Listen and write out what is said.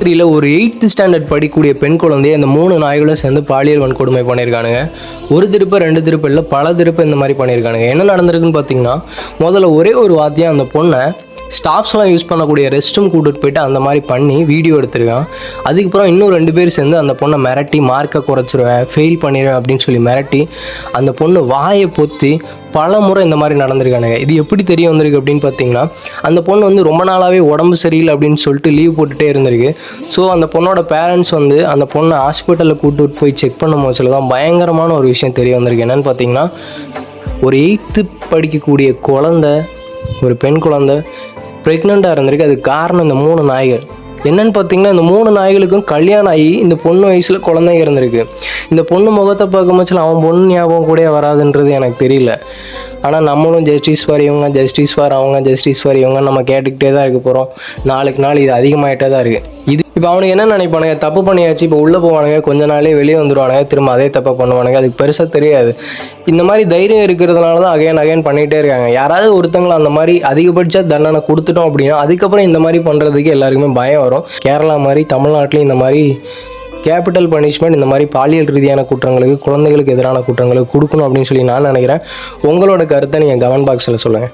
3ல் ஒரு 8th standard படிக்கக்கூடிய பெண் குழந்தையை இந்த 3 நாய்களும் சேர்ந்து பாலியல் வன்கொடுமை பண்ணியிருக்கானுங்க. ஒரு திருப்பு 2 திருப்பு இல்லை, பல திருப்பு இந்த மாதிரி பண்ணியிருக்கானுங்க. என்ன நடந்திருக்குன்னு பார்த்தீங்கன்னா, முதல்ல ஒரே ஒரு வாத்தியம் அந்த பொண்ணை ஸ்டாஃப்ஸ்லாம் யூஸ் பண்ணக்கூடிய ரெஸ்ட் ரூம் கூட்டிகிட்டு போயிட்டு அந்த மாதிரி பண்ணி வீடியோ எடுத்திருக்கான். அதுக்கப்புறம் இன்னும் 2 பேர் சேர்ந்து அந்த பொண்ணை மிரட்டி மார்க்கை குறைச்சிருவேன், ஃபெயில் பண்ணிடுவேன் அப்படின்னு சொல்லி மிரட்டி அந்த பொண்ணு வாயை பொத்தி பல முறை இந்த மாதிரி நடந்திருக்கானுங்க. இது எப்படி தெரிய வந்திருக்கு அப்படின்னு பார்த்தீங்கன்னா, அந்த பொண்ணு வந்து ரொம்ப நாளாகவே உடம்பு சரியில்லை அப்படின்னு சொல்லிட்டு லீவ் போட்டுகிட்டே இருந்திருக்கு. ஸோ அந்த பொண்ணோட பேரண்ட்ஸ் வந்து அந்த பொண்ணை ஹாஸ்பிட்டலில் கூப்பிட்டு போய் செக் பண்ணும் சொல்லி தான் பயங்கரமான ஒரு விஷயம் தெரிய வந்திருக்கு. என்னென்னு பார்த்தீங்கன்னா, ஒரு 8th படிக்கக்கூடிய குழந்தை, ஒரு பெண் குழந்தை ப்ரெக்னெண்ட்டாக இருந்திருக்கு. அதுக்கு காரணம் இந்த 3 நாய்கள். என்னென்னு பார்த்தீங்கன்னா, இந்த 3 நாய்களுக்கும் கல்யாணம் ஆகி இந்த பொண்ணு வயசில் குழந்தைங்க இருந்திருக்கு. இந்த பொண்ணு முகத்தை பார்க்கும்போது அவன் பொண்ணு ஞாபகம் கூட வராதுன்றது எனக்கு தெரியல. ஆனால் நம்மளும் ஜஸ்டிஸ் ஃபார் இவங்க, ஜஸ்டிஸ் ஃபார் அவங்க, ஜஸ்டிஸ் ஃபார் இவங்க நம்ம கேட்டுக்கிட்டே தான் இருக்க போகிறோம். நாளுக்கு நாள் இது அதிகமாகிட்டே தான் இருக்குது. இது இப்போ அவனுக்கு என்ன நினைப்பானுங்க, தப்பு பண்ணியாச்சு, இப்போ உள்ளே போவானுங்க, கொஞ்ச நாளே வெளியே வந்துடுவானுங்க, திரும்ப அதே தப்பை பண்ணுவானுங்க. அதுக்கு பெருசாக தெரியாது. இந்த மாதிரி தைரியம் இருக்கிறதுனால தான் அகைன் பண்ணிகிட்டே இருக்காங்க. யாராவது ஒருத்தங்களை அந்த மாதிரி அதிகபட்ச தண்டனை கொடுத்துட்டோம் அப்படின்னா அதுக்கப்புறம் இந்த மாதிரி பண்ணுறதுக்கு எல்லாருக்குமே பயம் வரும். கேரளா மாதிரி தமிழ்நாட்டிலையும் இந்த மாதிரி கேபிட்டல் பனிஷ்மெண்ட் இந்த மாதிரி பாலியல் ரீதியான குற்றங்களுக்கு, குழந்தைகளுக்கு எதிரான குற்றங்களுக்கு கொடுக்கணும் அப்படின்னு சொல்லி நான் நினைக்கிறேன். உங்களோட கருத்தை நீங்கள் கமெண்ட் பாக்ஸில் சொல்லுங்கள்.